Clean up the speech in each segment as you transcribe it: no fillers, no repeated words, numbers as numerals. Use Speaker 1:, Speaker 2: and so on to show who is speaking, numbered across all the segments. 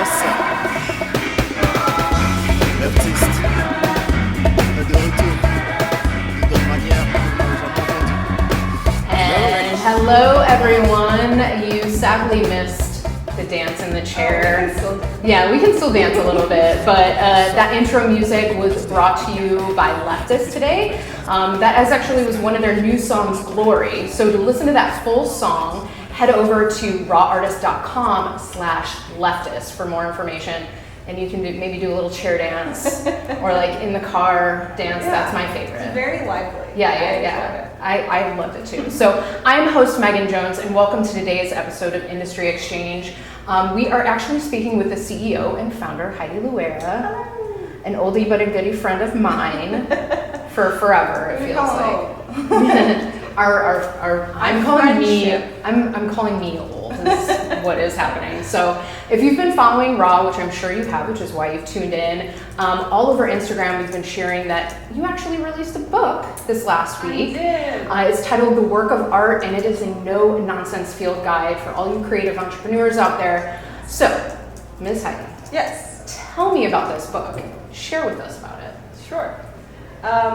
Speaker 1: Jonas, l'artiste, est de retour de toute manière
Speaker 2: And hello everyone. You sadly missed the dance in the chair. Yeah, we can still dance a little bit, but that intro music was brought to you by Leftist today. That actually was one of their new songs, Glory. So to listen to that full song, head over to rawartist.com/leftist for more information. And you can maybe do a little chair dance or like in the car dance. Yeah, that's my favorite.
Speaker 3: It's very lively.
Speaker 2: Yeah. I loved it too. So I'm host Meghan Jones and welcome to today's episode of Industry Exchange. We are actually speaking with the CEO and founder, Heidi Luerra, an oldie but a goodie friend of mine for forever, it feels like. I'm calling me old is what is happening. So if you've been following Raw, which I'm sure you have, which is why you've tuned in, all over Instagram we've been sharing that you actually released a book this last week.
Speaker 3: I did.
Speaker 2: It's titled The Work of Art, and it is a no-nonsense field guide for all you creative entrepreneurs out there. So, Ms. Heidi.
Speaker 3: Yes.
Speaker 2: Tell me about this book. Share with us about it.
Speaker 3: Sure.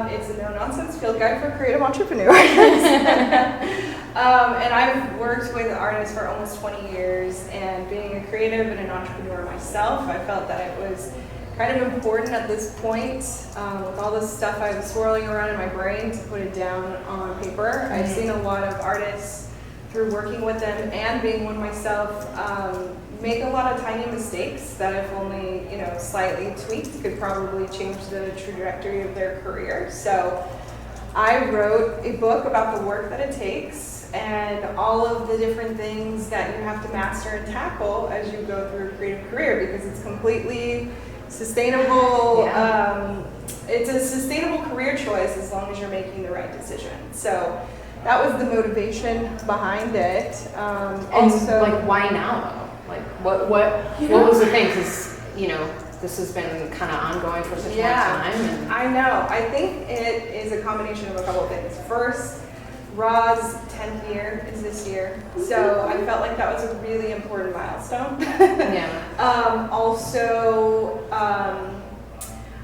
Speaker 3: It's a no-nonsense field guide for creative entrepreneurs. And I've worked with artists for almost 20 years, and being a creative and an entrepreneur myself, I felt that it was kind of important at this point, with all the stuff I was swirling around in my brain, to put it down on paper. I've seen a lot of artists, through working with them and being one myself, make a lot of tiny mistakes that if only, slightly tweaked could probably change the trajectory of their career. So I wrote a book about the work that it takes and all of the different things that you have to master and tackle as you go through a creative career, because it's completely sustainable.
Speaker 2: Yeah.
Speaker 3: It's a sustainable career choice as long as you're making the right decision. So that was the motivation behind it.
Speaker 2: Also, why now though? Like, what was the thing? Because this has been kind of ongoing for such a long time. And
Speaker 3: I know. I think it is a combination of a couple of things. First, Raw's 10th year is this year, so I felt like that was a really important milestone.
Speaker 2: Yeah.
Speaker 3: Also,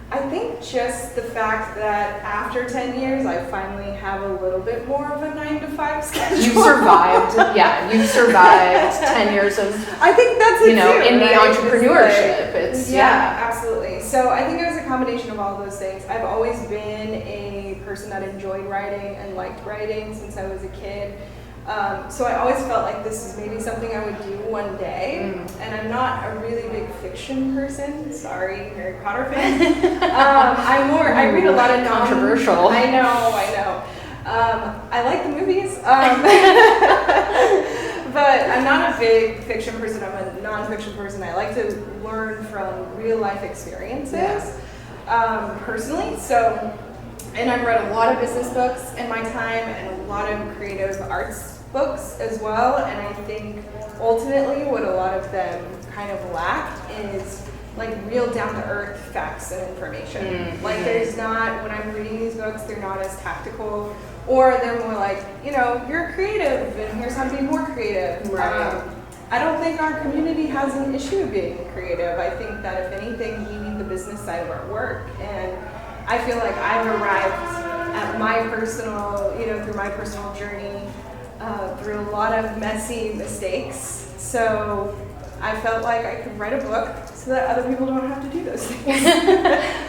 Speaker 3: I think just the fact that after 10 years, I finally have a little bit more of a 9-to-5 schedule.
Speaker 2: You survived. Yeah, you survived 10 years of.
Speaker 3: I think that's it too,
Speaker 2: in the
Speaker 3: right?
Speaker 2: entrepreneurship.
Speaker 3: Absolutely. So I think it was a combination of all those things. I've always been a person that enjoyed writing and liked writing since I was a kid. So I always felt like this is maybe something I would do one day. And I'm not a really big fiction person. Sorry, Harry Potter fan. I read a lot of
Speaker 2: controversial.
Speaker 3: I know. I like the movies. But I'm not a big fiction person. I'm a non-fiction person. I like to learn from real life experiences, personally. So, and I've read a lot of business books in my time and a lot of creative arts books as well. And I think ultimately what a lot of them kind of lack is like real down-to-earth facts and information. Like there's not, when I'm reading these books, they're not as tactical, or they're more like, you're creative and here's how to be more creative.
Speaker 2: Right.
Speaker 3: I don't think our community has an issue being creative. I think that if anything, we need the business side of our work. And I feel like I've arrived at my personal, through my personal journey, through a lot of messy mistakes. So I felt like I could write a book so that other people don't have to do those things.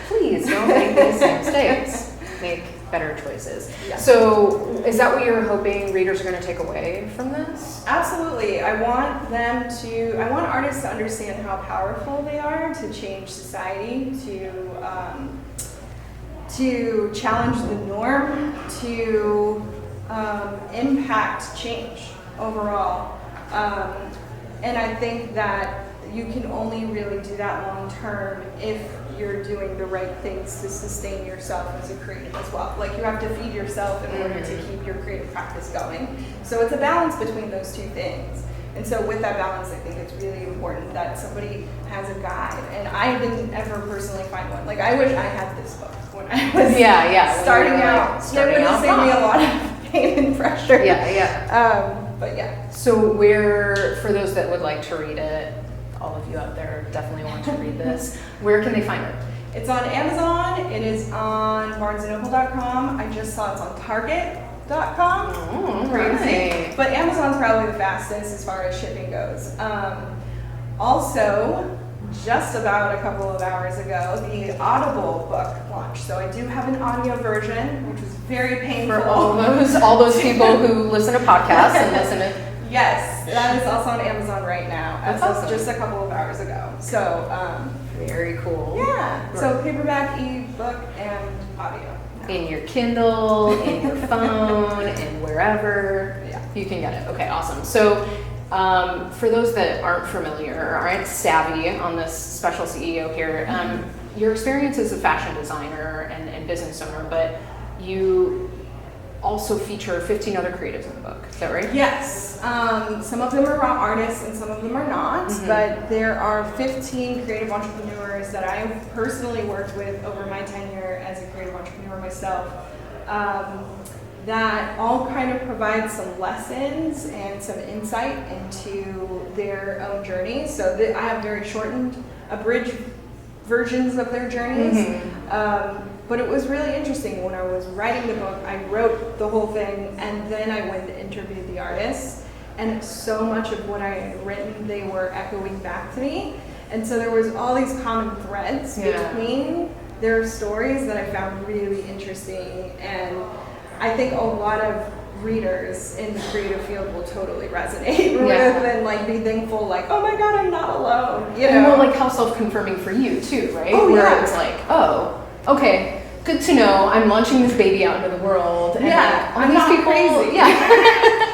Speaker 2: Please don't make these same mistakes. Make better choices.
Speaker 3: Yeah.
Speaker 2: So is that what you're hoping readers are going to take away from this?
Speaker 3: Absolutely. I want artists to understand how powerful they are to change society, to challenge the norm, to impact change overall. And I think that you can only really do that long term if you're doing the right things to sustain yourself as a creative as well. Like you have to feed yourself in order to keep your creative practice going. So it's a balance between those two things. And so with that balance, I think it's really important that somebody has a guide. And I didn't ever personally find one. Like I wish I had this book when I was starting out. It would have saved me a lot of pain and pressure.
Speaker 2: Yeah.
Speaker 3: But yeah.
Speaker 2: So where, for those that would like to read it, all of you out there definitely want to read this. Where can they find it?
Speaker 3: It's on Amazon. It is on barnesandnoble.com. I just saw it's on Target.com.
Speaker 2: Oh,
Speaker 3: Crazy.
Speaker 2: right.
Speaker 3: But Amazon's probably the fastest as far as shipping goes. Also, just about a couple of hours ago, the Audible book launched. So I do have an audio version, which was very painful.
Speaker 2: For all those people who listen to podcasts and listen to.
Speaker 3: Yes, that is also on Amazon right now, as
Speaker 2: That's
Speaker 3: of
Speaker 2: awesome.
Speaker 3: just a couple of hours ago. So,
Speaker 2: Very cool.
Speaker 3: yeah. So paperback, ebook, and audio.
Speaker 2: In your Kindle, in your phone, and wherever
Speaker 3: Yeah.
Speaker 2: you can get it. Okay, awesome. So for those that aren't familiar, aren't savvy on this special CEO here, your experience as a fashion designer and business owner, but you also feature 15 other creatives in the book. Is that right?
Speaker 3: Yes. Some of them are raw artists and some of them are not, but there are 15 creative entrepreneurs that I have personally worked with over my tenure as a creative entrepreneur myself, that all kind of provide some lessons and some insight into their own journeys. So I have very shortened, abridged versions of their journeys. But it was really interesting when I was writing the book. I wrote the whole thing and then I went and interviewed the artists, and so much of what I had written they were echoing back to me, and so there was all these common threads between their stories that I found really interesting, and I think a lot of readers in the creative field will totally resonate rather than like be thankful like, oh my god, I'm not alone, you know.
Speaker 2: And more like how self-confirming for you too, right?
Speaker 3: Oh,
Speaker 2: where
Speaker 3: yeah.
Speaker 2: it's like, oh, okay, good to know. I'm launching this baby out into the world. And
Speaker 3: Yeah,
Speaker 2: like, all
Speaker 3: I'm
Speaker 2: these
Speaker 3: not
Speaker 2: people,
Speaker 3: crazy.
Speaker 2: Yeah.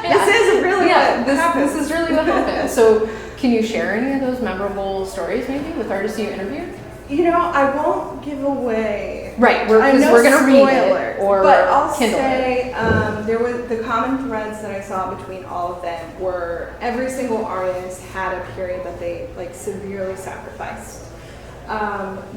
Speaker 3: This is really what happens.
Speaker 2: This is really what happened. So can you share any of those memorable stories maybe with artists you interviewed?
Speaker 3: You know, I won't give away.
Speaker 2: Right, because we're going to read it or
Speaker 3: but I'll
Speaker 2: Kindle
Speaker 3: say
Speaker 2: it.
Speaker 3: there was the common threads that I saw between all of them were every single artist had a period that they like severely sacrificed.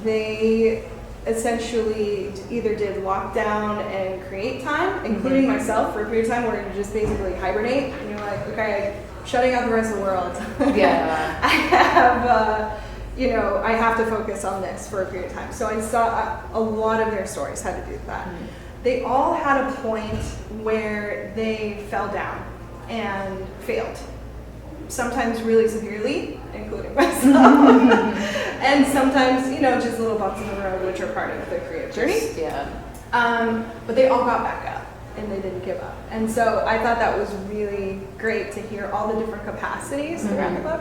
Speaker 3: They essentially either did lockdown and create time, including myself for a period of time where you just basically hibernate and you're like, okay, shutting out the rest of the world.
Speaker 2: Yeah.
Speaker 3: I have, I have to focus on this for a period of time. So I saw a lot of their stories had to do with that. They all had a point where they fell down and failed. Sometimes really severely, including myself. And sometimes, just little bumps in the road, which are part of the creative journey. But they all got back up and they didn't give up. And so I thought that was really great to hear all the different capacities throughout the book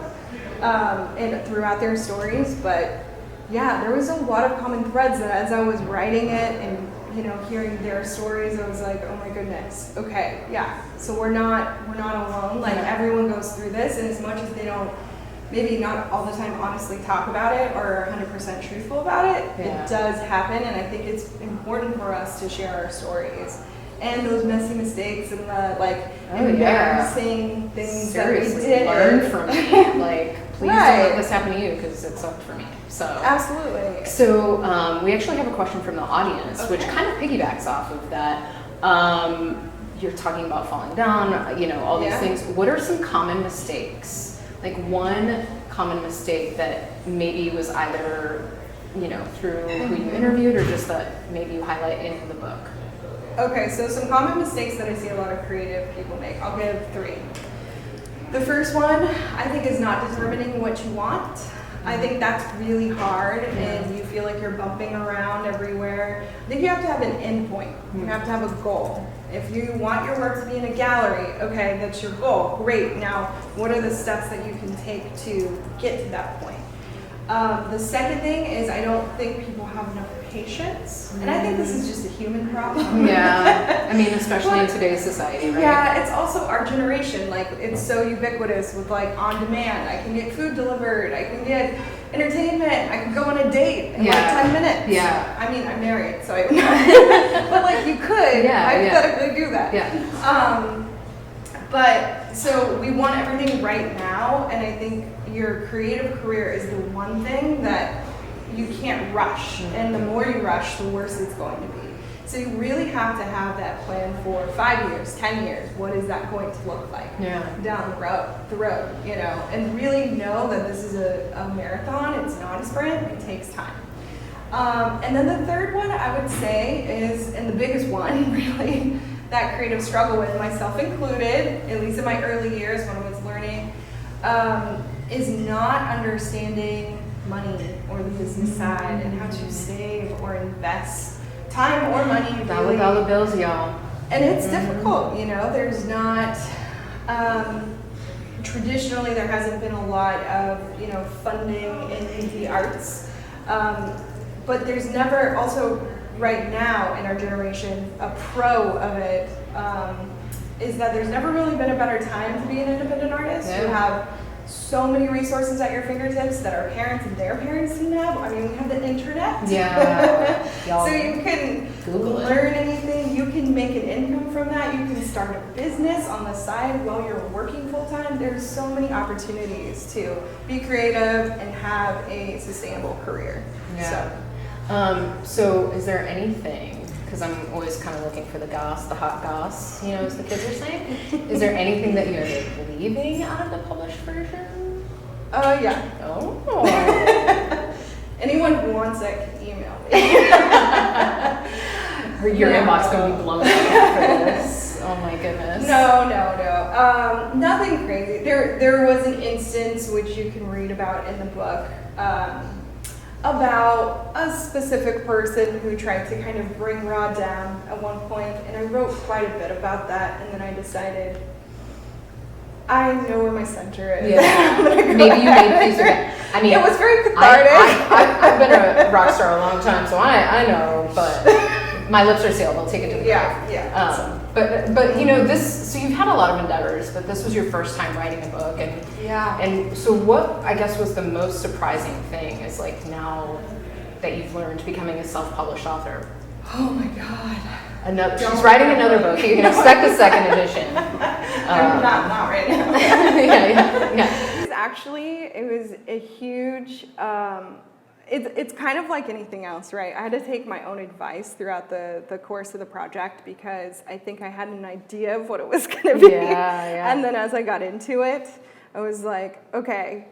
Speaker 3: and throughout their stories. But yeah, there was a lot of common threads that as I was writing it and hearing their stories, I was like, oh my goodness, okay, yeah. So we're not alone. Like everyone goes through this, and as much as they don't, maybe not all the time honestly talk about it or 100% truthful about it, it does happen, and I think it's important for us to share our stories and those messy mistakes and the embarrassing things
Speaker 2: Seriously,
Speaker 3: that we did.
Speaker 2: learn from me. Like, please don't let this happen to you because it sucked for me. So
Speaker 3: Absolutely.
Speaker 2: So we actually have a question from the audience, which kind of piggybacks off of that. You're talking about falling down, all these things. What are some common mistakes? Like one common mistake that maybe was either, through who you interviewed or just that maybe you highlight in the book?
Speaker 3: Okay, so some common mistakes that I see a lot of creative people make. I'll give 3. The first one, I think, is not determining what you want. I think that's really hard and you feel like you're bumping around everywhere. I think you have to have an end point. You have to have a goal. If you want your work to be in a gallery, okay, that's your goal. Great. Now, what are the steps that you can take to get to that point? The second thing is I don't think people have enough patience. And I think this is just a human problem.
Speaker 2: Yeah. I mean, especially in today's society, right?
Speaker 3: Yeah, it's also our generation. Like, it's so ubiquitous with on demand. I can get food delivered. I can get entertainment. I can go on a date in 10 minutes.
Speaker 2: Yeah.
Speaker 3: I mean, I'm married, so but you could hypothetically do that.
Speaker 2: Yeah.
Speaker 3: But so we want everything right now, and I think your creative career is the one thing that you can't rush, and the more you rush, the worse it's going to be. So you really have to have that plan for 5 years, 10 years. What is that going to look like down the road, you know, and really know that this is a marathon. It's not a sprint. It takes time. And then the third one I would say is, and the biggest one really, that creative struggle with, myself included, at least in my early years when I was learning, is not understanding money or the business side and how to save or invest time or money.
Speaker 2: $1 bills, y'all.
Speaker 3: And it's difficult, you know, there's not, traditionally there hasn't been a lot of, you know, funding in the arts. But there's never, also right now in our generation, a pro of it is that there's never really been a better time to be an independent artist. You have so many resources at your fingertips that our parents and their parents didn't have. I mean, we have the internet.
Speaker 2: Yeah.
Speaker 3: So you can learn anything. You can make an income from that. You can start a business on the side while you're working full time. There's so many opportunities to be creative and have a sustainable career.
Speaker 2: Yeah. So is there anything, because I'm always kind of looking for the goss, the hot goss, you know, as the kids are saying, is there anything that you're leaving out of the published version?
Speaker 3: Yeah.
Speaker 2: Oh.
Speaker 3: Anyone who wants it can email me.
Speaker 2: Your inbox going to be blown up for this. Oh my goodness.
Speaker 3: No. Nothing crazy. There was an instance which you can read about in the book, about a specific person who tried to kind of bring Raw down at one point, and I wrote quite a bit about that, and then I decided I know where my center is.
Speaker 2: Yeah. Maybe you made peace with it. I mean,
Speaker 3: it was very cathartic.
Speaker 2: I've been a rock star a long time, so I know, but my lips are sealed. I'll take it to the grave.
Speaker 3: Yeah.
Speaker 2: But you know, so you've had a lot of endeavors, but this was your first time writing a book, and so what I guess was the most surprising thing is, like, now that you've learned, becoming a self-published author.
Speaker 3: Oh my God.
Speaker 2: She's writing another book. You can expect a second edition.
Speaker 3: Not right now.
Speaker 2: Yeah.
Speaker 3: It was a huge, it's kind of like anything else, right? I had to take my own advice throughout the course of the project because I think I had an idea of what it was going to be.
Speaker 2: Yeah.
Speaker 3: And then as I got into it, I was like, okay,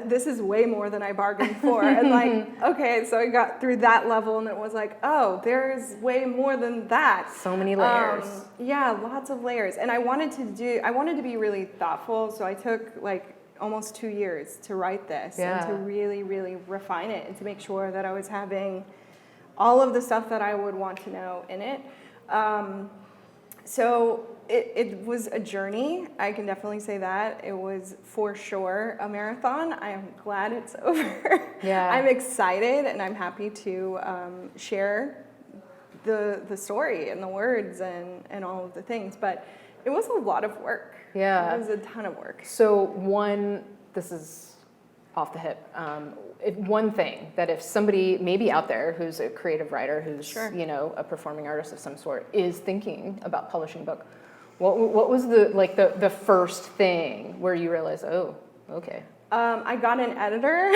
Speaker 3: this is way more than I bargained for. And like, okay, so I got through that level and it was like, there's way more than that.
Speaker 2: So many layers.
Speaker 3: Yeah, lots of layers. And I wanted to be really thoughtful, so I took like almost 2 years to write this and to really, really refine it and to make sure that I was having all of the stuff that I would want to know in it. So it was a journey. I can definitely say that. It was for sure a marathon. I am glad it's over.
Speaker 2: Yeah.
Speaker 3: I'm excited and I'm happy to share the story and the words and all of the things. But it was a lot of work.
Speaker 2: Yeah.
Speaker 3: It was a ton of work.
Speaker 2: So this is off the hip. One thing that if somebody maybe out there who's a creative writer, who's you know, a performing artist of some sort, is thinking about publishing a book, what was the first thing where you realized, okay?
Speaker 3: I got an editor.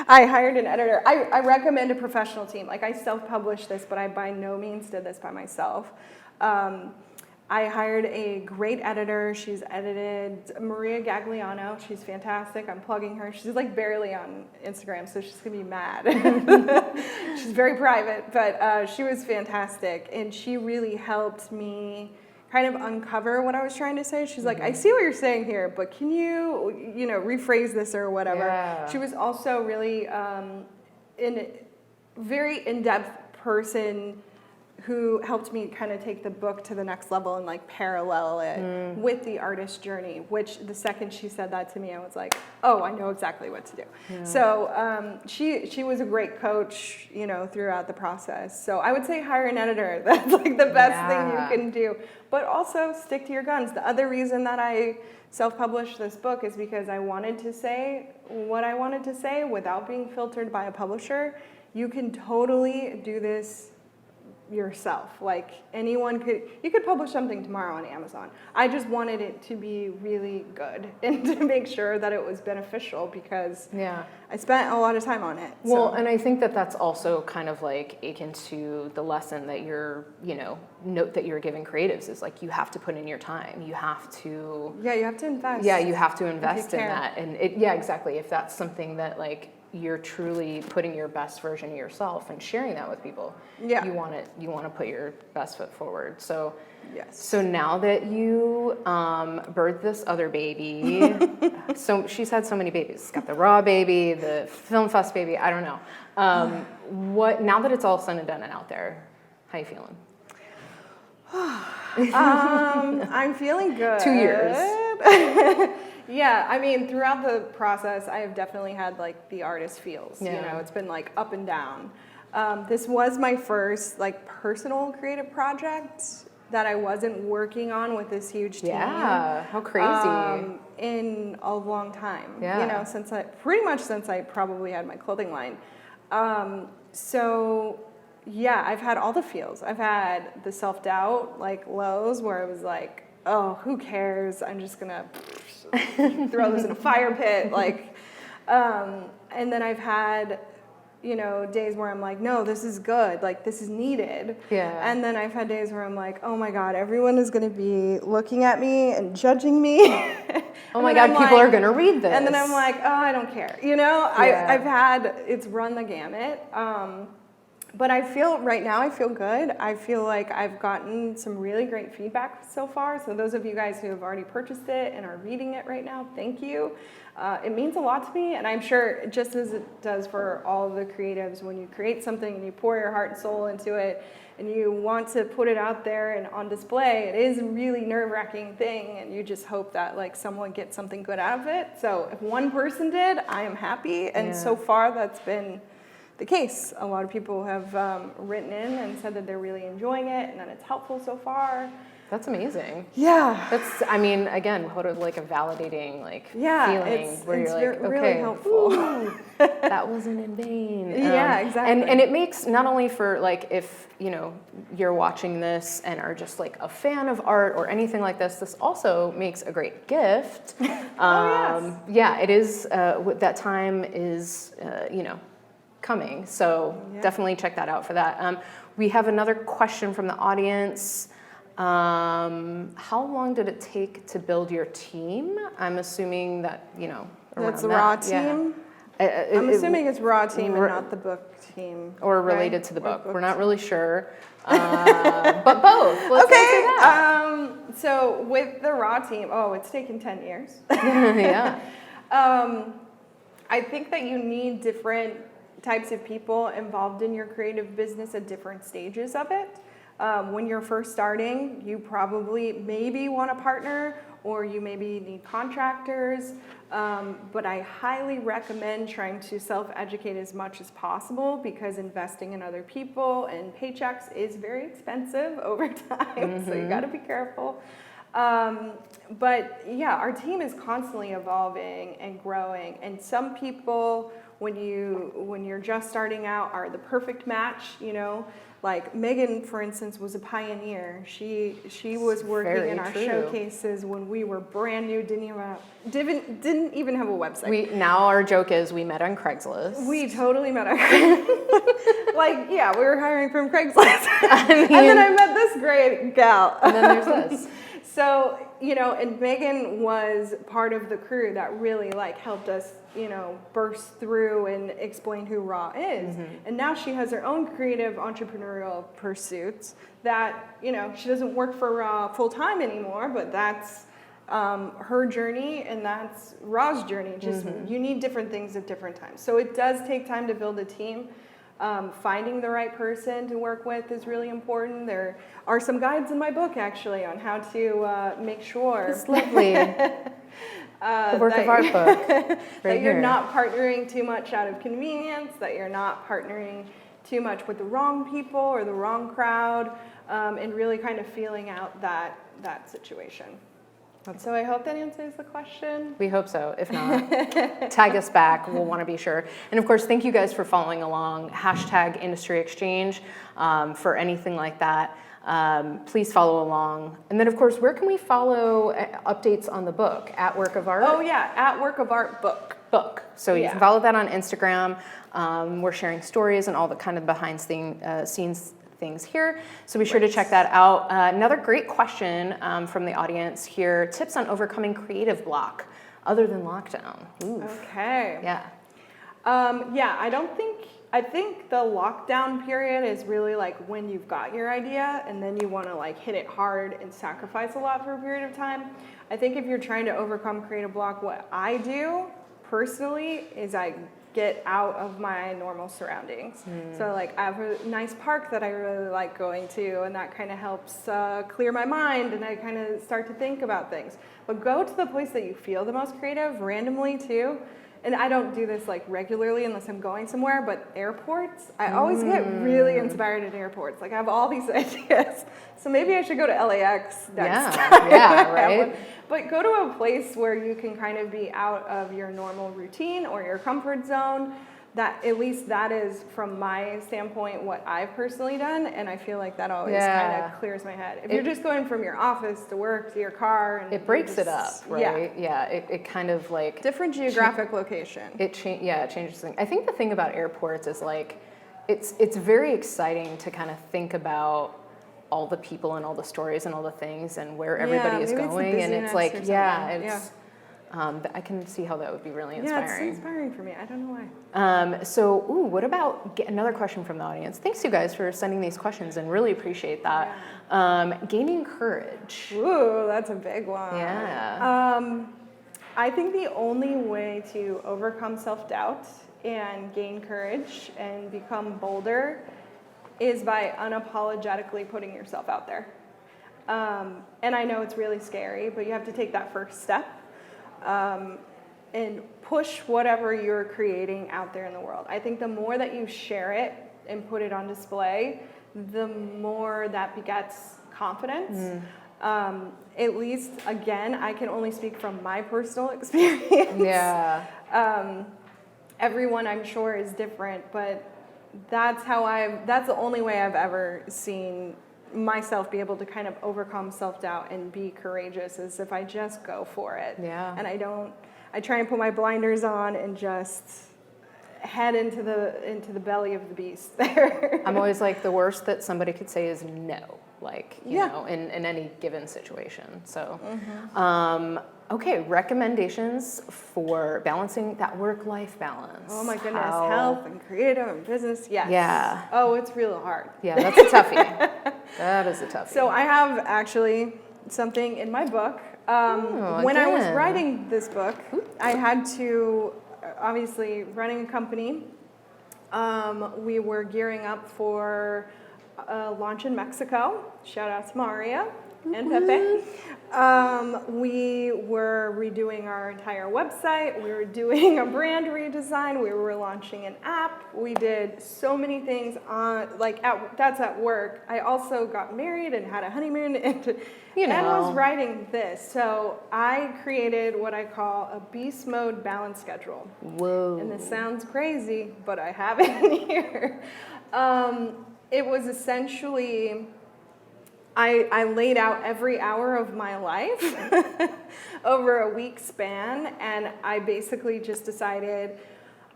Speaker 3: I hired an editor. I recommend a professional team. Like, I self-published this, but I by no means did this by myself. I hired a great editor. She's edited Maria Gagliano. She's fantastic. I'm plugging her. She's like barely on Instagram, so she's gonna be mad. She's very private, but she was fantastic, and she really helped me kind of uncover what I was trying to say. She's like, I see what you're saying here, but can you rephrase this or whatever?
Speaker 2: Yeah.
Speaker 3: She was also really very in-depth person who helped me kind of take the book to the next level and like parallel it with the artist journey, which the second she said that to me, I was like, I know exactly what to do. Yeah. So she was a great coach, throughout the process. So I would say hire an editor. That's like the best thing you can do. But also stick to your guns. The other reason that I self-published this book is because I wanted to say what I wanted to say without being filtered by a publisher. You can totally do this yourself. Like you could publish something tomorrow on Amazon. I just wanted it to be really good and to make sure that it was beneficial because I spent a lot of time on it.
Speaker 2: Well, and I think that that's also kind of like akin to the lesson that you're, note that you're giving creatives is like you have to put in your time. You have to.
Speaker 3: Yeah, you have to invest.
Speaker 2: Yeah, you have to invest in that. And exactly. If that's something that like you're truly putting your best version of yourself and sharing that with people.
Speaker 3: Yeah.
Speaker 2: You want to put your best foot forward. So
Speaker 3: yes.
Speaker 2: So now that you birthed this other baby, so she's had so many babies. She's got the Raw baby, the Film Fest baby, I don't know. Now that it's all said and done and out there, how you feeling?
Speaker 3: I'm feeling good.
Speaker 2: 2 years.
Speaker 3: Yeah, I mean, throughout the process, I have definitely had like the artist feels.
Speaker 2: Yeah.
Speaker 3: It's been like up and down. This was my first like personal creative project that I wasn't working on with this huge team.
Speaker 2: Yeah, how crazy.
Speaker 3: In a long time.
Speaker 2: Yeah.
Speaker 3: Since I probably had my clothing line. So yeah, I've had all the feels. I've had the self-doubt, like lows, where I was like, oh, who cares? I'm just gonna throw this in a fire pit, like, and then I've had, days where I'm like, no, this is good, like this is needed.
Speaker 2: Yeah.
Speaker 3: And then I've had days where I'm like, oh my God, everyone is gonna be looking at me and judging me.
Speaker 2: Oh my God, people are gonna read this.
Speaker 3: And then I'm like, oh, I don't care.
Speaker 2: Yeah.
Speaker 3: It's run the gamut. But right now I feel good. I feel like I've gotten some really great feedback so far. So those of you guys who have already purchased it and are reading it right now, thank you. It means a lot to me. And I'm sure just as it does for all of the creatives, when you create something and you pour your heart and soul into it and you want to put it out there and on display, it is a really nerve-wracking thing. And you just hope that like someone gets something good out of it. So if one person did, I am happy. And so far that's been the case. A lot of people have written in and said that they're really enjoying it and that it's helpful so far.
Speaker 2: That's amazing.
Speaker 3: Yeah.
Speaker 2: That's, again, what a validating feeling where
Speaker 3: it's
Speaker 2: you're like, okay,
Speaker 3: really helpful.
Speaker 2: That wasn't in vain.
Speaker 3: Yeah, exactly.
Speaker 2: And it makes not only for if you're watching this and are just like a fan of art or anything like this also makes a great gift.
Speaker 3: Yes.
Speaker 2: Yeah, it is. That time is coming. So definitely check that out for that. We have another question from the audience. How long did it take to build your team? I'm assuming that,
Speaker 3: That's the Raw team?
Speaker 2: Yeah.
Speaker 3: I'm assuming it's Raw team and not the book team.
Speaker 2: Or related to the book. We're not really sure. But both. Let's answer that.
Speaker 3: So with the Raw team, it's taken 10 years.
Speaker 2: Yeah.
Speaker 3: I think that you need different types of people involved in your creative business at different stages of it. When you're first starting, you probably maybe want a partner or you maybe need contractors, but I highly recommend trying to self-educate as much as possible because investing in other people and paychecks is very expensive over time, so you gotta be careful. But yeah, our team is constantly evolving and growing, and some people, when you're just starting out, are the perfect match, Like Meghan, for instance, was a pioneer. She was working in our showcases when we were brand new, didn't even have a website.
Speaker 2: Now our joke is we met on Craigslist.
Speaker 3: We totally met on Craigslist. We were hiring from Craigslist. And then I met this great gal.
Speaker 2: And then there's this.
Speaker 3: So, and Meghan was part of the crew that really helped us, burst through and explain who Raw is. And now she has her own creative entrepreneurial pursuits that, she doesn't work for Raw full time anymore, but that's her journey and that's Raw's journey. Just you need different things at different times. So it does take time to build a team. Finding the right person to work with is really important. There are some guides in my book, actually, on how to make sure.
Speaker 2: It's lovely. The work of art book.
Speaker 3: That you're not partnering too much out of convenience, that you're not partnering too much with the wrong people or the wrong crowd, and really kind of feeling out that situation. So I hope that answers the question.
Speaker 2: We hope so. If not, tag us back. We'll want to be sure. And of course, thank you guys for following along. # Industry Exchange for anything like that. Please follow along. And then, of course, where can we follow updates on the book? At Work of Art?
Speaker 3: Oh, yeah, at Work of Art book.
Speaker 2: So you can follow that on Instagram. We're sharing stories and all the kind of behind scenes things here. So be sure to check that out. Another great question from the audience here. Tips on overcoming creative block other than lockdown. Ooh.
Speaker 3: Okay.
Speaker 2: Yeah.
Speaker 3: I think the lockdown period is really like when you've got your idea and then you want to like hit it hard and sacrifice a lot for a period of time. I think if you're trying to overcome creative block, what I do personally is I get out of my normal surroundings. So like I have a nice park that I really like going to, and that kind of helps clear my mind, and I kind of start to think about things. But go to the place that you feel the most creative randomly too. And I don't do this like regularly unless I'm going somewhere, but airports, I always get really inspired at airports. Like I have all these ideas. So maybe I should go to LAX next time.
Speaker 2: Yeah, right.
Speaker 3: But go to a place where you can kind of be out of your normal routine or your comfort zone. That at least that is, from my standpoint, what I've personally done, and I feel like that always kind of clears my head. If you're just going from your office to work to your car, and
Speaker 2: it breaks it up, right?
Speaker 3: Yeah,
Speaker 2: it kind of like
Speaker 3: different geographic location.
Speaker 2: It changes things. I think the thing about airports is like it's very exciting to kind of think about all the people and all the stories and all the things and where everybody is going, and it's like I can see how that would be really inspiring.
Speaker 3: Yeah, it's inspiring for me. I don't know why.
Speaker 2: So, what about another question from the audience? Thanks, you guys, for sending these questions, and really appreciate that. Gaining courage.
Speaker 3: Ooh, that's a big one.
Speaker 2: Yeah.
Speaker 3: I think the only way to overcome self-doubt and gain courage and become bolder is by unapologetically putting yourself out there. And I know it's really scary, but you have to take that first step. And push whatever you're creating out there in the world. I think the more that you share it and put it on display, the more that begets confidence. At least, again, I can only speak from my personal experience.
Speaker 2: Yeah.
Speaker 3: Everyone, I'm sure, is different, but that's the only way I've ever seen myself be able to kind of overcome self-doubt and be courageous, is if I just go for it.
Speaker 2: Yeah.
Speaker 3: And I try and put my blinders on and just head into the belly of the beast there.
Speaker 2: I'm always like, the worst that somebody could say is no, like, you know, in any given situation. So, okay, recommendations for balancing that work-life balance.
Speaker 3: Oh my goodness, health and creative and business, yes.
Speaker 2: Yeah.
Speaker 3: Oh, it's really hard.
Speaker 2: Yeah, that's a toughie. That is a toughie.
Speaker 3: So I have actually something in my book. When I was writing this book, I had to, obviously, running a company, we were gearing up for a launch in Mexico. Shout out to Maria and Pepe. We were redoing our entire website. We were doing a brand redesign. We were launching an app. We did so many things that's at work. I also got married and had a honeymoon and was writing this. So I created what I call a beast mode balance schedule.
Speaker 2: Whoa.
Speaker 3: And this sounds crazy, but I have it in here. It was essentially, I laid out every hour of my life over a week span, and I basically just decided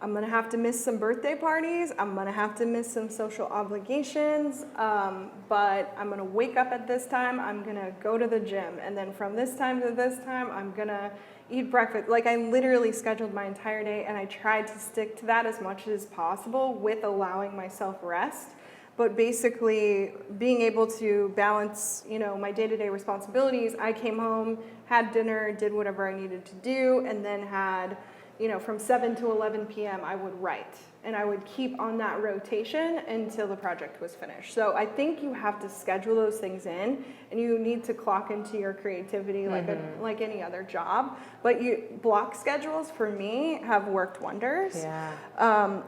Speaker 3: I'm gonna have to miss some birthday parties, I'm gonna have to miss some social obligations, but I'm gonna wake up at this time, I'm gonna go to the gym, and then from this time to this time, I'm gonna eat breakfast. Like, I literally scheduled my entire day, and I tried to stick to that as much as possible with allowing myself rest. But basically, being able to balance, my day-to-day responsibilities, I came home, had dinner, did whatever I needed to do, and then had, from 7 to 11 p.m. I would write, and I would keep on that rotation until the project was finished. So I think you have to schedule those things in, and you need to clock into your creativity like any other job. But block schedules for me have worked wonders.
Speaker 2: Yeah.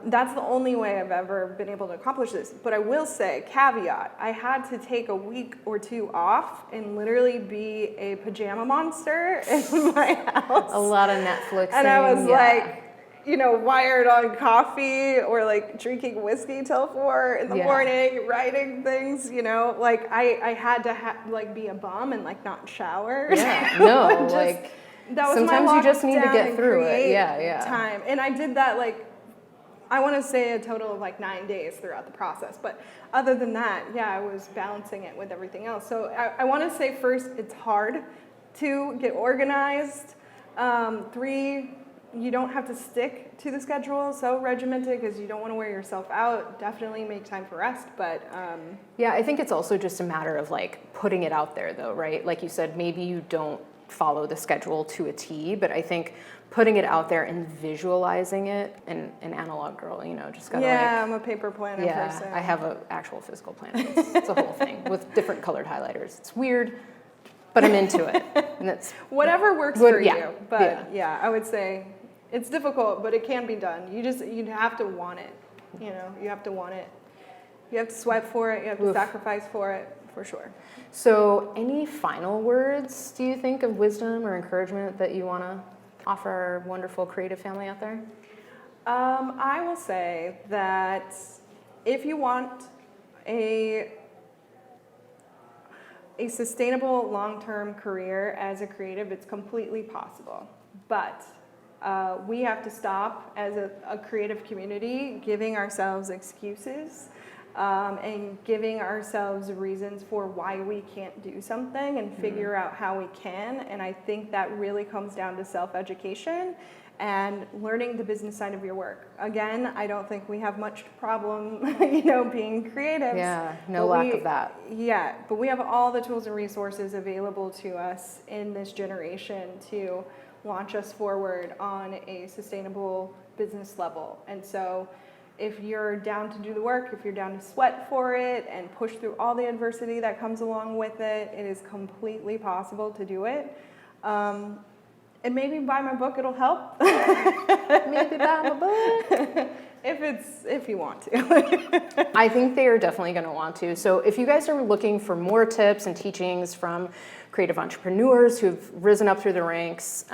Speaker 3: That's the only way I've ever been able to accomplish this. But I will say, caveat, I had to take a week or two off and literally be a pajama monster in my house.
Speaker 2: A lot of Netflix.
Speaker 3: And I was like, wired on coffee or like drinking whiskey till 4 in the morning, writing things, like I had to be a bum and like not shower.
Speaker 2: Yeah, no,
Speaker 3: that was
Speaker 2: sometimes
Speaker 3: my
Speaker 2: you just need to get
Speaker 3: and
Speaker 2: through it.
Speaker 3: create
Speaker 2: Yeah.
Speaker 3: Time. And I did that I want to say a total of 9 days throughout the process. But other than that, I was balancing it with everything else. So I want to say first, it's hard to get organized. 3, you don't have to stick to the schedule so regimented because you don't want to wear yourself out. Definitely make time for rest, but
Speaker 2: yeah, I think it's also just a matter of putting it out there though, right? Like you said, maybe you don't follow the schedule to a T, but I think putting it out there and visualizing it, and an analog girl, just gotta
Speaker 3: I'm a paper planner person.
Speaker 2: I have an actual physical planner. It's a whole thing with different colored highlighters. It's weird, but I'm into it. And that's
Speaker 3: whatever works for you. But I would say it's difficult, but it can be done. You have to want it. You have to want it. You have to sweat for it. You have to sacrifice for it, for sure.
Speaker 2: So any final words, do you think, of wisdom or encouragement that you want to offer our wonderful creative family out there?
Speaker 3: I will say that if you want a sustainable long-term career as a creative, it's completely possible. But we have to stop as a creative community giving ourselves excuses and giving ourselves reasons for why we can't do something and figure out how we can. And I think that really comes down to self-education and learning the business side of your work. Again, I don't think we have much problem, being creative.
Speaker 2: Yeah, no lack of that.
Speaker 3: Yeah, but we have all the tools and resources available to us in this generation to launch us forward on a sustainable business level. And so if you're down to do the work, if you're down to sweat for it and push through all the adversity that comes along with it, it is completely possible to do it. And maybe buy my book, it'll help.
Speaker 2: Maybe buy my book.
Speaker 3: If you want to.
Speaker 2: I think they are definitely going to want to. So if you guys are looking for more tips and teachings from creative entrepreneurs who've risen up through the ranks,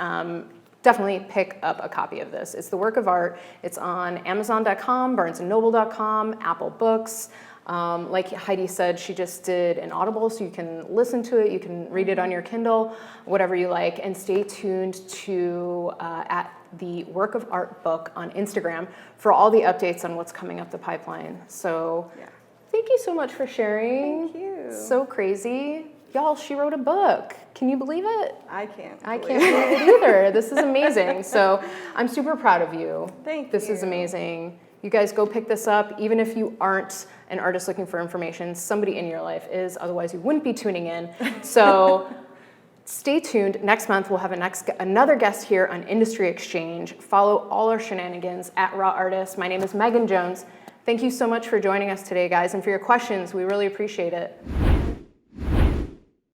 Speaker 2: definitely pick up a copy of this. It's the work of art. It's on Amazon.com, BarnesandNoble.com, Apple Books. Like Heidi said, she just did an Audible, so you can listen to it, you can read it on your Kindle, whatever you like, and stay tuned to at the Work of Art book on Instagram for all the updates on what's coming up the pipeline. So thank you so much for sharing.
Speaker 3: Thank you.
Speaker 2: So crazy. Y'all, she wrote a book. Can you believe it?
Speaker 3: I can't.
Speaker 2: I can't believe it either. This is amazing. So I'm super proud of you.
Speaker 3: Thank you.
Speaker 2: This is amazing. You guys go pick this up. Even if you aren't an artist looking for information, somebody in your life is, otherwise you wouldn't be tuning in. So stay tuned. Next month we'll have another guest here on Industry Exchange. Follow all our shenanigans at Raw Artists. My name is Meghan Jones. Thank you so much for joining us today, guys, and for your questions. We really appreciate it.